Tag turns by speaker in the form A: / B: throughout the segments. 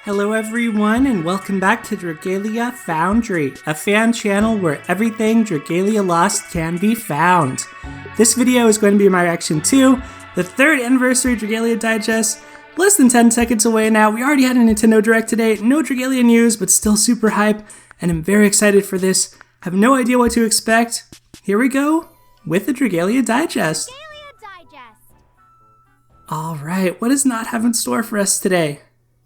A: Hello everyone and welcome back to Dragalia Foundry, a fan channel where everything Dragalia Lost can be found. This video is going to be my reaction to the 3rd Anniversary Dragalia Digest. Less than 10 seconds away now. We already had a Nintendo Direct today, no Dragalia news, but still super hype, and I'm very excited for this. I have no idea what to expect. Here we go with the Dragalia Digest. Alright, what does Not have in store for us today?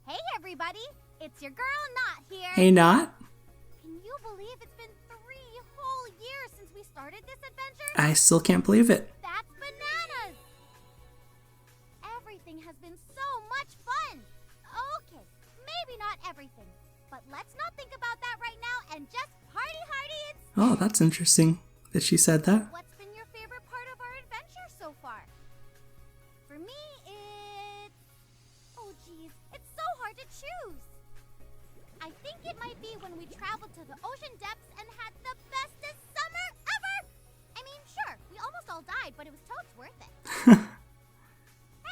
B: Hey everybody, it's your girl Not here.
A: Hey Not.
B: Can you believe it's been 3 whole years since we started this adventure?
A: I still can't believe it.
B: That's bananas! Everything has been so much fun. Okay, maybe not everything, but let's not think about that right now and just party hardy instead.
A: Oh, that's interesting that she said that.
B: What's been your favorite part of our adventure so far? For me, it's so hard to choose. I think it might be when we traveled to the ocean depths and had the bestest summer ever. I mean, sure, we almost all died, but it was totes worth it.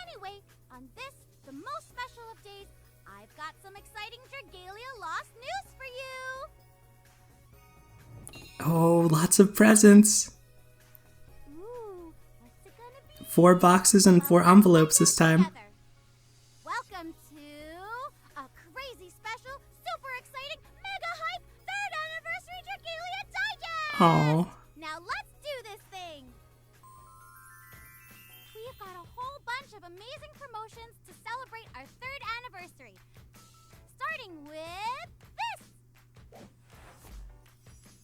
B: Anyway, on this, the most special of days, I've got some exciting Dragalia Lost news for you.
A: Oh, lots of presents.
B: Ooh, what's it gonna be?
A: 4 boxes and 4 envelopes this time.
B: Welcome to a crazy special, super exciting, mega hype 3rd Anniversary Dragalia Digest!
A: Oh.
B: Now let's do this thing! We've got a whole bunch of amazing promotions to celebrate our 3rd anniversary. Starting with this!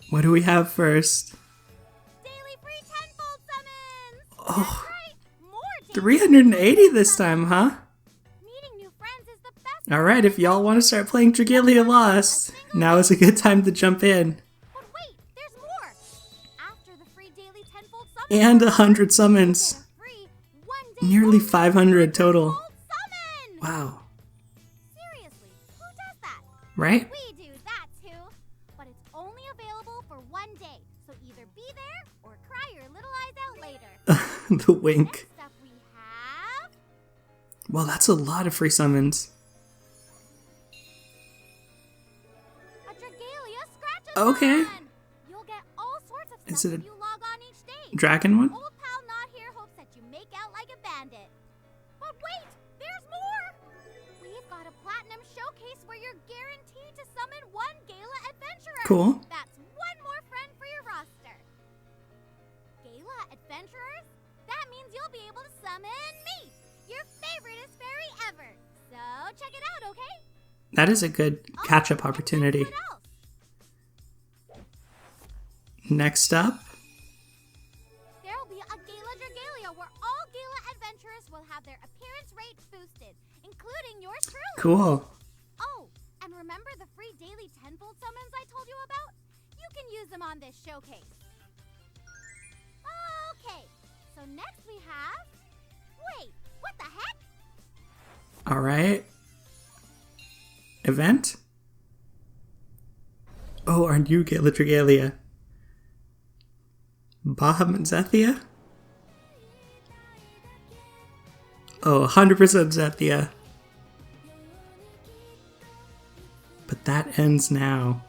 A: What do we have first?
B: Daily free tenfold summons!
A: Oh,
B: That's right, more
A: 380 this time, huh?
B: Meeting new friends is the best.
A: Alright, if y'all want to start playing Dragalia Lost, now is a good time to jump in.
B: But wait, there's more! After the free daily tenfold summons,
A: And 100 summons.
B: get a free one-day
A: Nearly
B: bonus
A: 500 total.
B: tenfold summon!
A: Wow.
B: Seriously, who does that?
A: Right?
B: We do that too, but it's only available for one day, so either be there or cry your little eyes out later.
A: The wink.
B: Next up we have
A: Well, that's a lot of free summons.
B: a Dragalia Scratch-a-thon!
A: Okay.
B: You'll get all sorts of
A: Is
B: stuff
A: it a
B: if you log on each day.
A: Dragon one?
B: Old pal Not here hopes that you make out like a bandit. But wait, there's more! We've got a platinum showcase where you're guaranteed to summon one Gala adventurer.
A: Cool.
B: That's one more friend for your roster. Gala adventurers? That means you'll be able to summon me, your favoriteest fairy ever. So check it out, okay?
A: That is a good
B: Oh,
A: catch-up
B: and
A: opportunity.
B: guess what else?
A: Next up.
B: There'll be a Gala Dragalia where all Gala adventurers will have their appearance rate boosted, including yours truly.
A: Cool.
B: Oh, and remember the free daily tenfold summons I told you about? You can use them on this showcase. Okay, so next we have... Wait, what the heck?
A: Alright. Event? Oh, our new Gala Dragalia. Bahamut Zethia? Oh, 100% Zethia. But that ends now.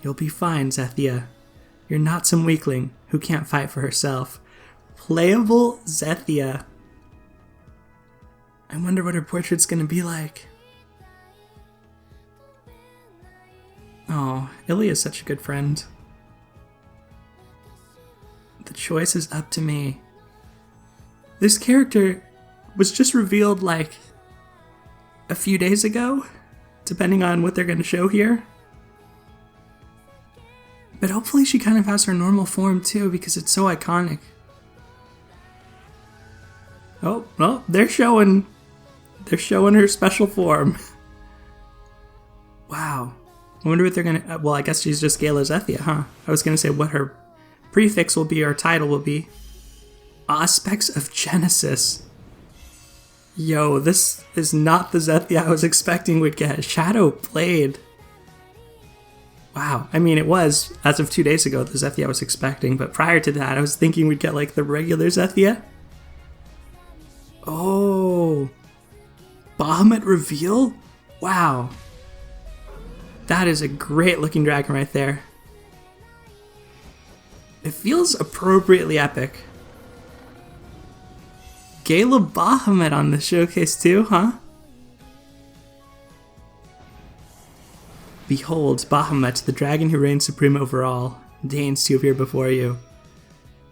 A: You'll be fine, Zethia. You're not some weakling who can't fight for herself. Playable Zethia. I wonder what her portrait's gonna be like. Oh, Ilya's such a good friend. The choice is up to me. This character was just revealed like a few days ago, depending on what they're gonna show here. But hopefully she kind of has her normal form too, because it's so iconic. Oh, well, they're showing her special form. Wow. I wonder what they're gonna, well, I guess she's just Gala Zethia, huh? I was gonna say what her prefix will be or title will be. Aspects of Genesis. Yo, this is not the Zethia I was expecting would get. Shadow Blade. Wow. I mean, it was, as of 2 days ago, the Zethia I was expecting, but prior to that, I was thinking we'd get, like, the regular Zethia. Oh. Bahamut reveal? Wow. That is a great looking dragon right there. It feels appropriately epic. Gala Bahamut on the showcase too, huh? Behold, Bahamut, the dragon who reigns supreme over all, deigns to appear before you.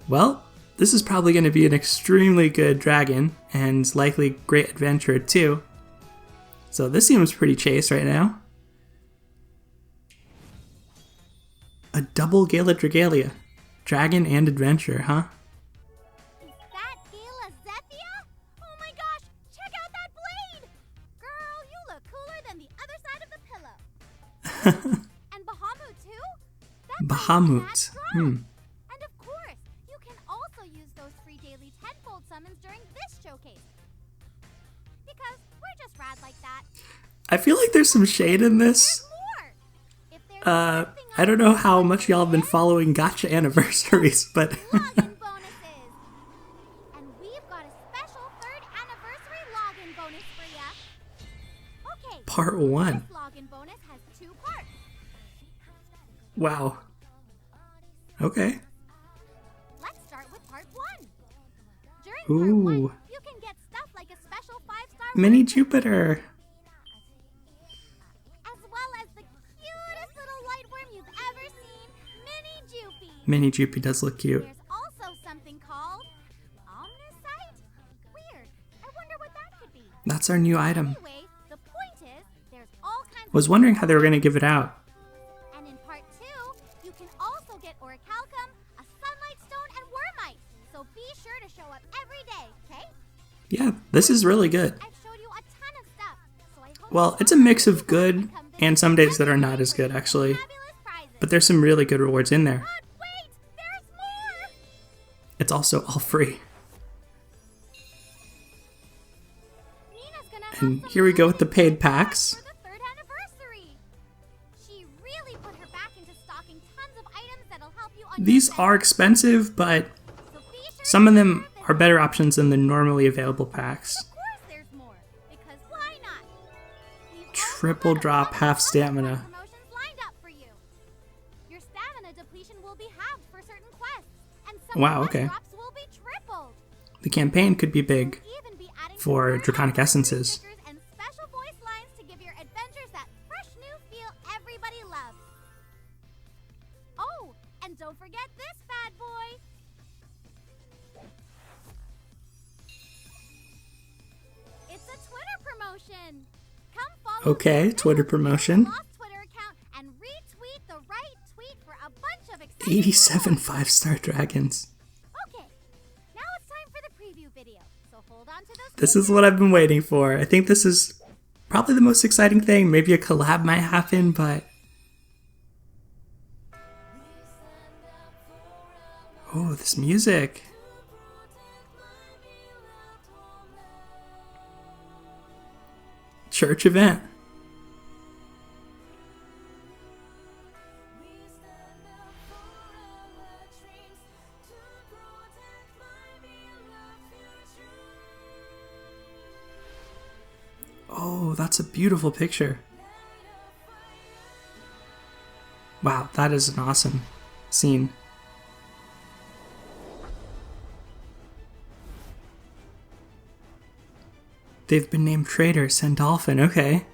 A: Well, this is probably going to be an extremely good dragon, and likely great adventurer too. So this seems pretty chaste right now. A double Gala Dragalia. Dragon and adventure, huh?
B: Is that Gala Zethia? Oh my gosh, check out that blade! Girl, you look cooler than the other side of the pillow. And Bahamut too? That's
A: Bahamut.
B: And of course, you can also use those free daily tenfold summons during this showcase. Because we're just rad like that.
A: I feel like there's some shade in this. I don't know how much y'all have been following Gacha anniversaries, but
B: Login bonuses. And we've got a special 3rd anniversary login bonus for ya. Okay.
A: Part 1.
B: This login bonus has 2 parts.
A: Wow. Okay.
B: Let's start with part 1. During part 1,
A: Ooh.
B: you can get stuff like a special 5-star
A: Mini Jupiter.
B: as well as the cutest little light worm you've ever seen, Mini Jupy.
A: Mini Jupy does look cute.
B: There's also something called Omnisite. Weird. I wonder what that could be.
A: That's our new item.
B: Anyway, the point is, there's all kinds
A: Was wondering how they were going to give it out.
B: And in part 2, you can also get Orichalcum, a Sunlight Stone, and Wormite. So be sure to show up every day, okay?
A: Yeah, this is really good.
B: I've showed you a ton of stuff, so I hope
A: Well, it's a mix of good and some days that are not as good, actually.
B: fabulous prizes.
A: But there's some really good rewards in there.
B: But wait, there's more!
A: It's also all free.
B: Nina's gonna have
A: And
B: some
A: here we go with the
B: really
A: paid packs.
B: for the 3rd anniversary. She really put her back into stocking tons of items that'll help you on
A: These
B: your
A: are expensive, but
B: so be sure
A: some
B: to
A: of them
B: reserve
A: are
B: this.
A: better options than the normally available packs.
B: Of course there's more, because why not? We've also
A: Triple
B: got a
A: drop,
B: bunch of
A: half
B: other
A: stamina.
B: promotions lined up for you. Your stamina depletion will be halved for certain quests, and some
A: Wow,
B: quest
A: okay.
B: drops will be tripled.
A: The campaign could be big
B: We'll even be adding
A: for
B: some
A: Draconic
B: rare
A: Essences.
B: stickers and special voice lines to give your adventures that fresh new feel everybody loves. Oh, and don't forget this bad boy. It's a Twitter promotion. Come follow
A: Okay,
B: the
A: Twitter promotion.
B: Lost Twitter account and retweet the right tweet for a bunch of exciting
A: 87
B: rewards.
A: 5-star dragons.
B: Okay, now it's time for the preview video. So hold on to those.
A: This is what I've been waiting for. I think this is probably the most exciting thing. Maybe a collab might happen, but... Oh, this music. Church event. Oh, that's a beautiful picture. Wow, that is an awesome scene. They've been named traitor, Sandolphin, okay.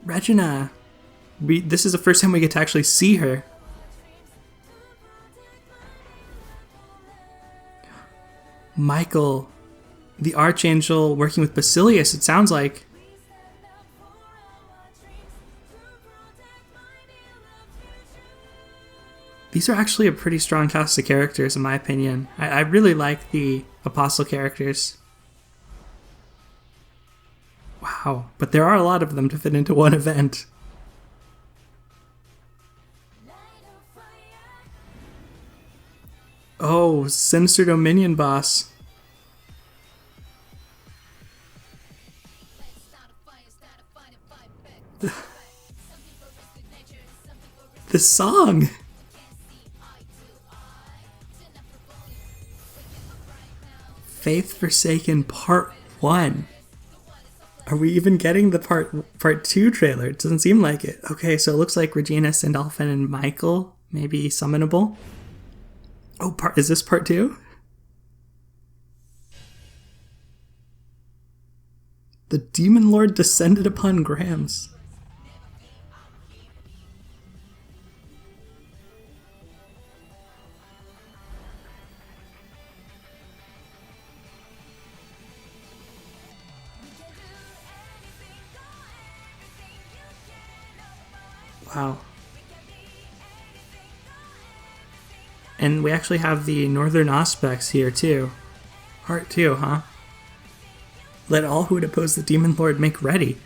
A: Regina. This is the first time we get to actually see her. Michael, the Archangel working with Basilius, it sounds like. These are actually a pretty strong cast of characters in my opinion. I really like the Apostle characters. Wow, but there are a lot of them to fit into one event. Oh, Sinister Dominion boss. The song! Faith Forsaken Part 1. Are we even getting the part 2 trailer? It doesn't seem like it. Okay, so it looks like Regina, Sandalphon, and Michael may be summonable. Oh, is this part 2? The Demon Lord descended upon Grams. Wow. And we actually have the Northern Aspects here too. Part 2, huh? Let all who would oppose the Demon Lord make ready.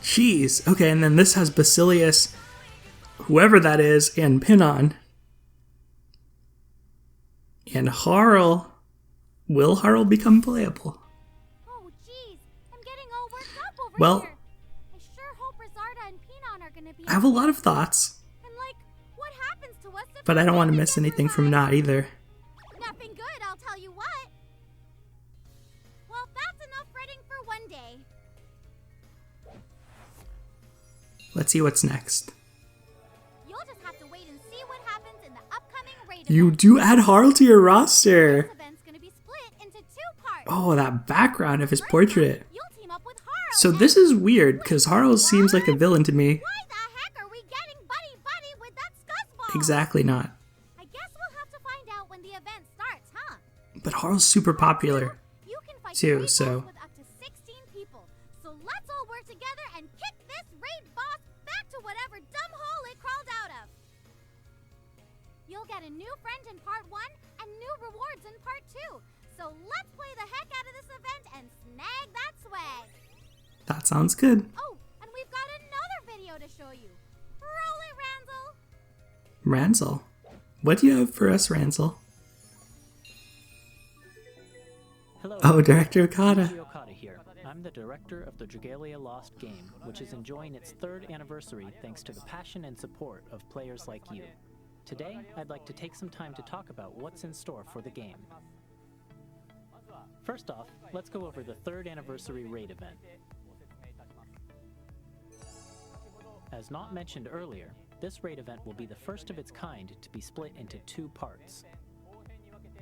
A: Jeez. Okay, and then this has Basilius, whoever that is, and Pinon. And Harl. Will Harl become playable?
B: Oh, jeez. I'm getting all worked up over
A: Well,
B: here. I sure hope Rizarda and Pinon are gonna be
A: I have a lot of thoughts,
B: And like, what happens to us if
A: but I don't want to
B: we
A: miss
B: get
A: anything from
B: resigned?
A: Not either.
B: Nothing good, I'll tell you what. Well, that's enough fretting for one day.
A: Let's see what's next.
B: You'll just have to wait and see what happens in the upcoming raid
A: You
B: event.
A: do add Harl to your roster.
B: This event's gonna be split into 2 parts.
A: Oh, that background of his
B: First
A: portrait.
B: up, you'll team up with Harl.
A: So this is weird, because Harl seems like a villain to me.
B: Why the heck are we getting buddy-buddy with that scuzzball?
A: Exactly not.
B: I guess we'll have to find out when the event starts, huh?
A: But Harl's super popular.
B: You can fight
A: Too,
B: raid
A: so-
B: boss with up to 16 people. So let's all work together and kick this raid boss back to whatever dumb hole it crawled out of. You'll get a new friend in part 1 and new rewards in part 2. So let's play the heck out of this event and snag that swag.
A: That sounds good.
B: Oh, and we've got another video to show you. Roll it, Ranzel.
A: Ransel. What do you have for us, Ransel?
C: Hello.
A: Oh, Director Okada.
C: Yuji Okada here. I'm the director of the Dragalia Lost game, which is enjoying its 3rd anniversary thanks to the passion and support of players like you. Today, I'd like to take some time to talk about what's in store for the game. First off, let's go over the 3rd anniversary raid event. As not mentioned earlier, this raid event will be the first of its kind to be split into 2 parts.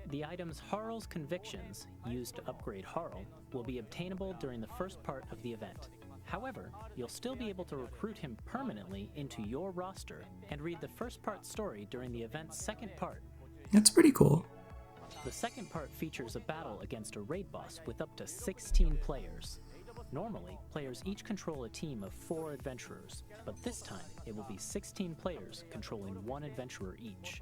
C: The items Harl's Convictions, used to upgrade Harl, will be obtainable during the first part of the event. However, you'll still be able to recruit him permanently into your roster and read the first part story during the event's second part.
A: That's pretty cool.
C: The second part features a battle against a raid boss with up to 16 players. Normally, players each control a team of 4 adventurers, but this time it will be 16 players controlling 1 adventurer each.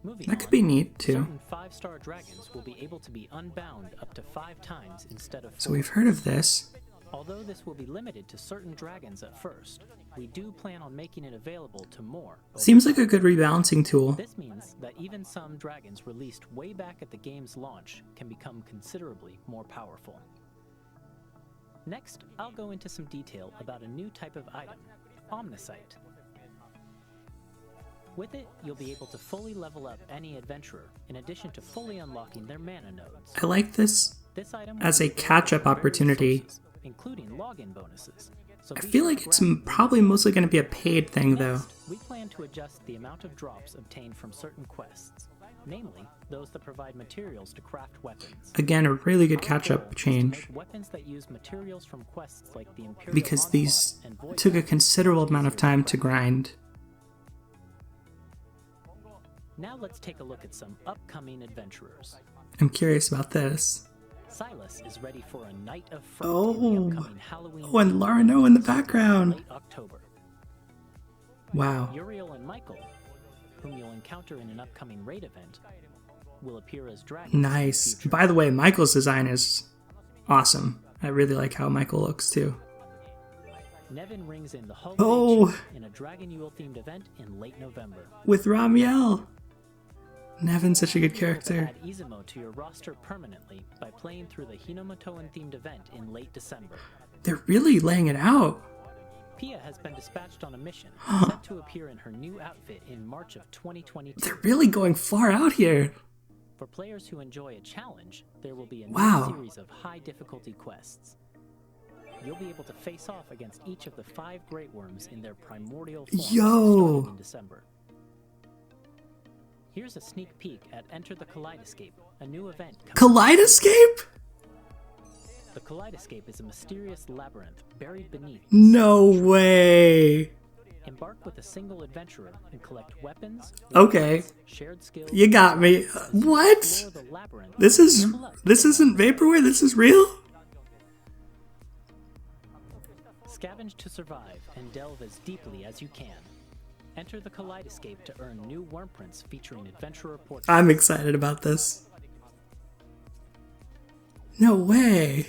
C: Moving
A: That
C: on,
A: could be neat, too.
C: certain 5-star dragons will be able to be unbound up to 5 times instead of 4.
A: So we've heard of this.
C: Although this will be limited to certain dragons at first, we do plan on making it available to more. over
A: Seems like
C: time.
A: a good rebalancing tool.
C: This means that even some dragons released way back at the game's launch can become considerably more powerful. Next, I'll go into some detail about a new type of item, Omnisite. With it, you'll be able to fully level up any adventurer, in addition to fully unlocking their mana nodes.
A: I like this
C: This item
A: as
C: will
A: a
C: be
A: catch-up
C: available from various
A: opportunity.
C: sources, including login bonuses. So
A: I
C: be
A: feel
C: sure
A: like
C: to
A: it's
C: grab it.
A: probably mostly going to be a paid thing, though.
C: Next, we plan to adjust the amount of drops obtained from certain quests, namely those that provide materials to craft weapons.
A: Again, a really good
C: Our
A: catch-up
C: goal is to
A: change,
C: make weapons that use materials from quests like the Imperial
A: because
C: Onslaught
A: these
C: and Void
A: took a
C: Weapons
A: considerable amount of
C: easier
A: time to
C: craft.
A: grind.
C: Now let's take a look at some upcoming adventurers.
A: I'm curious about this.
C: Silas is ready for a night of fright in
A: Oh.
C: the upcoming Halloween.
A: Oh, and Larno in the
C: in
A: background.
C: late October.
A: Wow.
C: Uriel and Michael, whom you'll encounter in an upcoming raid event, will appear as dragons.
A: Nice.
C: In the future.
A: By the way, Michael's design is awesome. I really like how Michael looks, too.
C: Nevin rings in the holiday
A: Oh.
C: treat in a Dragon Yule themed event in late November.
A: With Ramiel. Nevin's such a good
C: You'll be able to
A: character.
C: add Izumo to your roster permanently by playing through the Hinomotoan themed event in late December.
A: They're really laying it out.
C: Pia has been dispatched on a mission,
A: Huh.
C: set to appear in her new outfit in March of 2022.
A: They're really going far out here.
C: For players who enjoy a challenge, there will be a
A: Wow.
C: new series of high difficulty quests. You'll be able to face off against each of the 5 Great Worms in their primordial forms
A: Yo.
C: starting in December. Here's a sneak peek at Enter the Kaleidoscape, a new event coming.
A: Kaleidoscape?
C: The Kaleidoscape is a mysterious labyrinth buried beneath.
A: No way.
C: Embark with a single adventurer and collect weapons,
A: Okay.
C: weapons, shared skills.
A: You got me. What?
C: Explore the labyrinth.
A: This isn't vaporware, this is real?
C: Scavenge to survive and delve as deeply as you can. Enter the Kaleidoscape to earn new worm prints featuring adventurer portraits.
A: I'm excited about this. No way.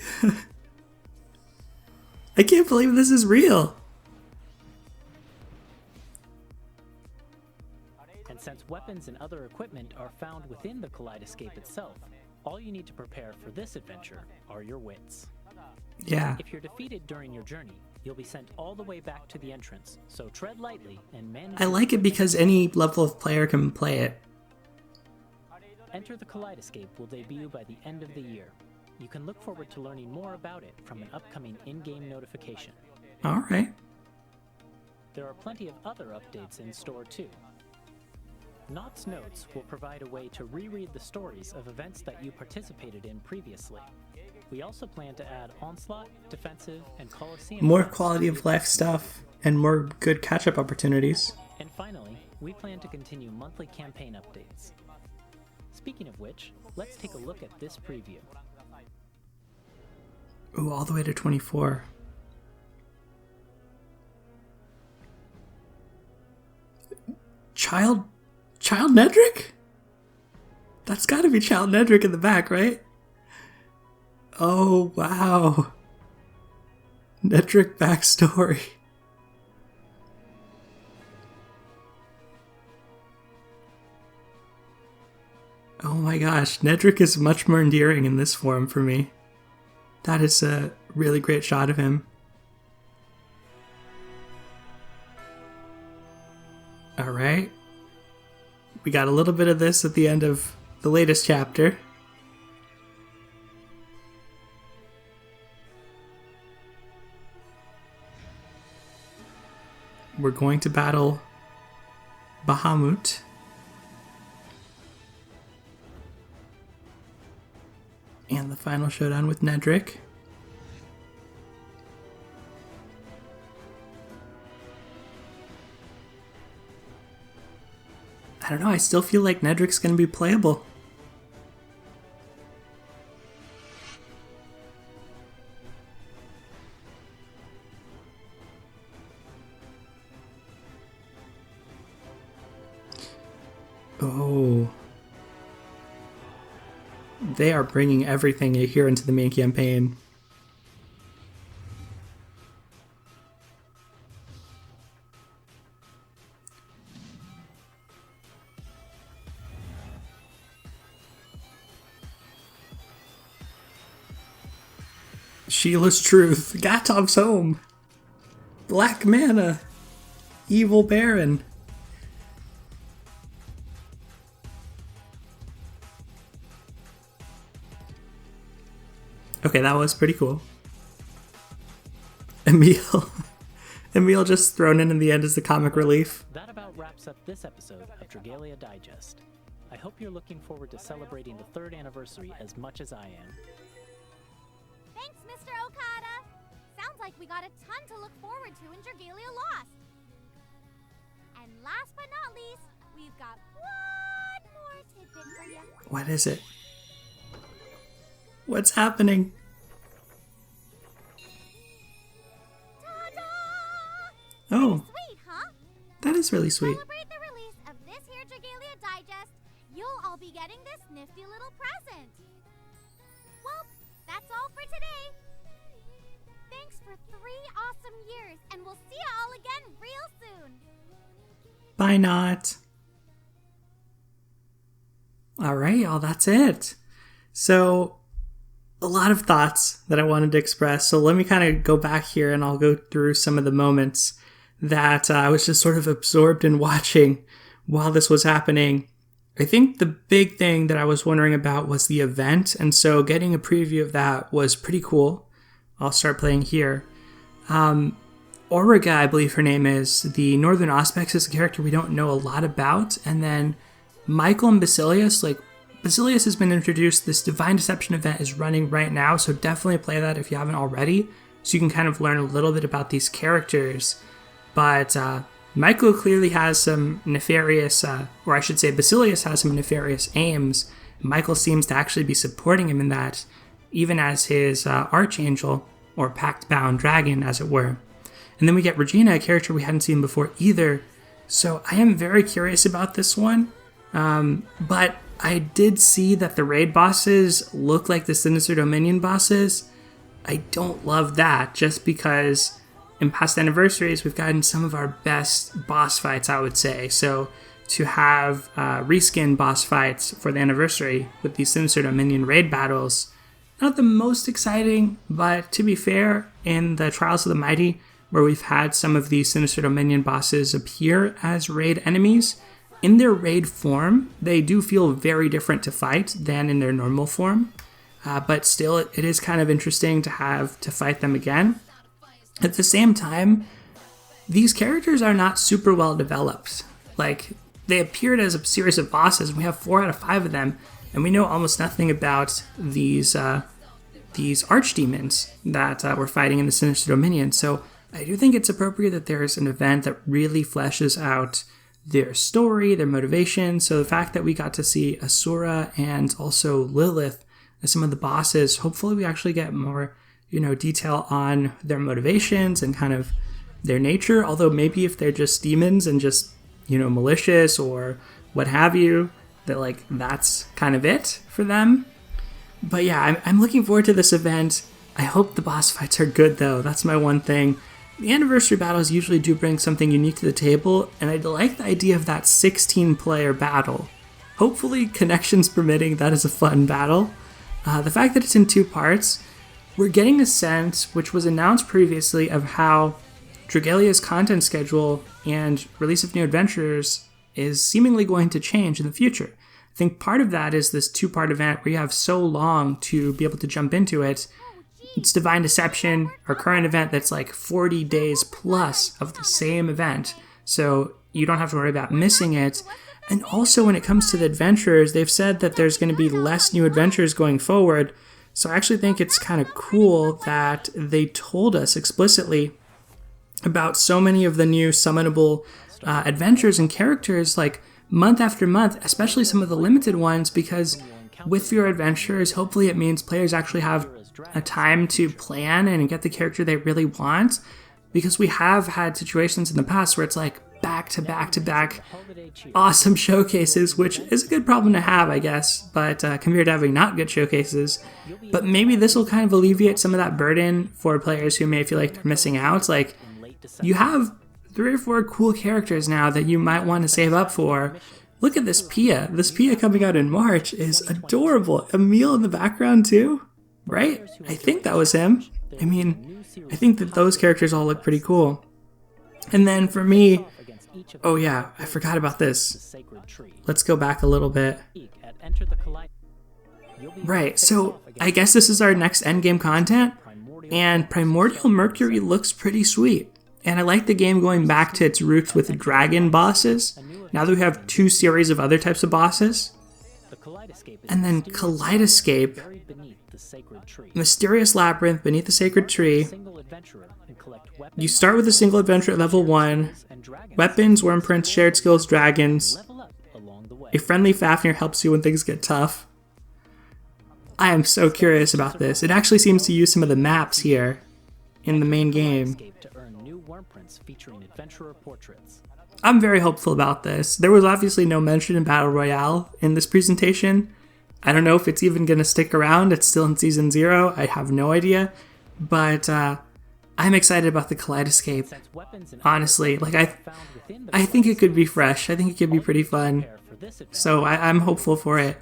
A: I can't believe this is real.
C: And since weapons and other equipment are found within the Kaleidoscape itself, all you need to prepare for this adventure are your wits.
A: Yeah.
C: If you're defeated during your journey, you'll be sent all the way back to the entrance, so tread lightly and manage.
A: I like it because any level of player can play it.
C: Enter the Kaleidoscape will debut by the end of the year. You can look forward to learning more about it from an upcoming in-game notification.
A: Alright.
C: There are plenty of other updates in store too. Knott's Notes will provide a way to reread the stories of events that you participated in previously. We also plan to add Onslaught, Defensive, and Coliseum.
A: More
C: events.
A: quality of life stuff and more good catch-up opportunities.
C: And finally, we plan to continue monthly campaign updates. Speaking of which, let's take a look at this preview.
A: Ooh, all the way to 24. Child Nedrick? That's gotta be Child Nedrick in the back, right? Oh, wow. Nedrick backstory. Oh my gosh, Nedrick is much more endearing in this form for me. That is a really great shot of him. Alright. We got a little bit of this at the end of the latest chapter. We're going to battle Bahamut. And the final showdown with Nedrick. I don't know, I still feel like Nedrick's gonna be playable. Oh. They are bringing everything here into the main campaign. Sheila's Truth, Gatov's Home, Black Mana, Evil Baron. Okay, that was pretty cool. Emil just thrown in the end as the comic relief.
C: That about wraps up this episode of Dragalia Digest. I hope you're looking forward to celebrating the 3rd anniversary as much as I am.
B: Thanks, Mr. Okada. Sounds like we got a ton to look forward to in Dragalia Lost. And last but not least, we've got one more tidbit for you.
A: What is it? What's happening?
B: Ta-da!
A: Oh,
B: Sweet, huh?
A: that is really sweet.
B: Celebrate the release of this here Dragalia Digest. You'll all be getting this nifty little present. Well, that's all for today. Thanks for 3 awesome years, and we'll see you all again real soon.
A: Bye, Not. Alright, y'all, that's it. So, a lot of thoughts that I wanted to express. So let me kind of go back here and I'll go through some of the moments that I was just sort of absorbed in watching while this was happening. I think the big thing that I was wondering about was the event, and so getting a preview of that was pretty cool. I'll start playing here. Auriga, I believe her name is, the Northern Auspex is a character we don't know a lot about, and then Michael and Basilius, Basilius has been introduced, this Divine Deception event is running right now, so definitely play that if you haven't already, so you can kind of learn a little bit about these characters. But Michael clearly has some nefarious, or I should say Basilius has some nefarious aims. Michael seems to actually be supporting him in that, even as his archangel, or pact-bound dragon, as it were. And then we get Regina, a character we hadn't seen before either. So I am very curious about this one. But I did see that the raid bosses look like the Sinister Dominion bosses. I don't love that, just because in past anniversaries we've gotten some of our best boss fights, I would say. So to have reskin boss fights for the anniversary with these Sinister Dominion raid battles, not the most exciting, but to be fair, in the Trials of the Mighty, where we've had some of these Sinister Dominion bosses appear as raid enemies, in their raid form, they do feel very different to fight than in their normal form. But still, it is kind of interesting to have to fight them again. At the same time, these characters are not super well developed. They appeared as a series of bosses, and we have 4 out of 5 of them, and we know almost nothing about these archdemons that we're fighting in the Sinister Dominion. So I do think it's appropriate that there's an event that really fleshes out their story, their motivation. So the fact that we got to see Asura and also Lilith as some of the bosses, hopefully we actually get more, detail on their motivations and kind of their nature. Although maybe if they're just demons and just, malicious or what have you, that that's kind of it for them. But yeah, I'm looking forward to this event. I hope the boss fights are good though. That's my one thing. The anniversary battles usually do bring something unique to the table, and I like the idea of that 16-player battle. Hopefully, connections permitting, that is a fun battle. The fact that it's in 2 parts, we're getting a sense, which was announced previously, of how Dragalia's content schedule and release of new adventures is seemingly going to change in the future. I think part of that is this 2-part event where you have so long to be able to jump into it. It's Divine Deception, our current event that's 40 days plus of the same event, so you don't have to worry about missing it. And also when it comes to the adventures, they've said that there's going to be less new adventures going forward, so I actually think it's kind of cool that they told us explicitly about so many of the new summonable adventures and characters, month after month, especially some of the limited ones, because with fewer adventures, hopefully it means players actually have a time to plan and get the character they really want, because we have had situations in the past where it's back to back to back awesome showcases, which is a good problem to have, I guess, but compared to having not good showcases. But maybe this will kind of alleviate some of that burden for players who may feel like they're missing out. You have 3 or 4 cool characters now that you might want to save up for. Look at this Pia. This Pia coming out in March is adorable. Emil in the background too, right? I think that was him. I think that those characters all look pretty cool. And then for me, oh yeah, I forgot about this. Let's go back a little bit. Right, so I guess this is our next endgame content, and Primordial Mercury looks pretty sweet. And I like the game going back to its roots with dragon bosses, now that we have 2 series of other types of bosses. And then Kaleidoscape, Mysterious Labyrinth beneath the Sacred Tree. You start with a single adventure at level 1, weapons, worm prints, shared skills, dragons. A friendly Fafnir helps you when things get tough. I am so curious about this. It actually seems to use some of the maps here in the main game. I'm very hopeful about this. There was obviously no mention in Battle Royale in this presentation. I don't know if it's even going to stick around. It's still in Season 0. I have no idea. But I'm excited about the Kaleidoscape. Honestly, I think it could be fresh. I think it could be pretty fun. So I'm hopeful for it.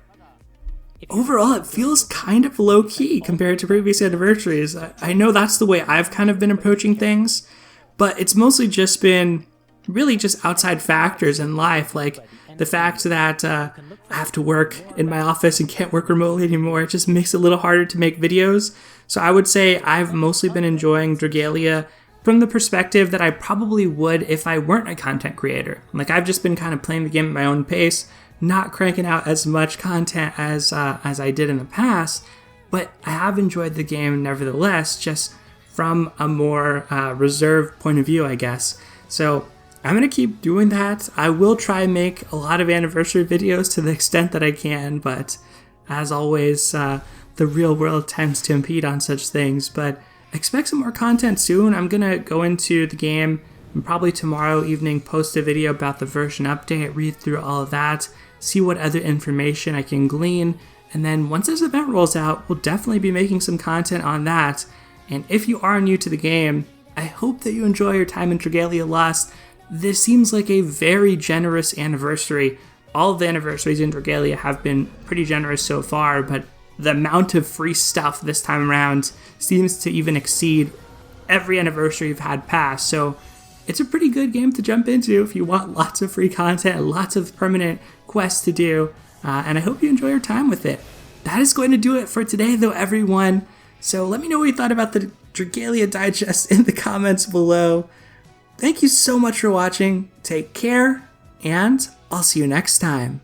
A: Overall, it feels kind of low-key compared to previous anniversaries. I know that's the way I've kind of been approaching things, but it's mostly just been really just outside factors in life. the fact that I have to work in my office and can't work remotely anymore, it just makes it a little harder to make videos. So I would say I've mostly been enjoying Dragalia from the perspective that I probably would if I weren't a content creator. Like, I've just been kind of playing the game at my own pace, not cranking out as much content as I did in the past, but I have enjoyed the game nevertheless, just from a more reserved point of view, I guess. So I'm going to keep doing that. I will try and make a lot of anniversary videos to the extent that I can, but as always, the real world tends to impede on such things. But expect some more content soon. I'm going to go into the game and probably tomorrow evening post a video about the version update, read through all of that, see what other information I can glean, and then once this event rolls out, we'll definitely be making some content on that. And if you are new to the game, I hope that you enjoy your time in Dragalia Lost. This seems like a very generous anniversary. All of the anniversaries in Dragalia have been pretty generous so far, but the amount of free stuff this time around seems to even exceed every anniversary you've had past. So it's a pretty good game to jump into if you want lots of free content, lots of permanent quests to do, and I hope you enjoy your time with it. That is going to do it for today, though, everyone. So let me know what you thought about the Dragalia Digest in the comments below. Thank you so much for watching. Take care, and I'll see you next time.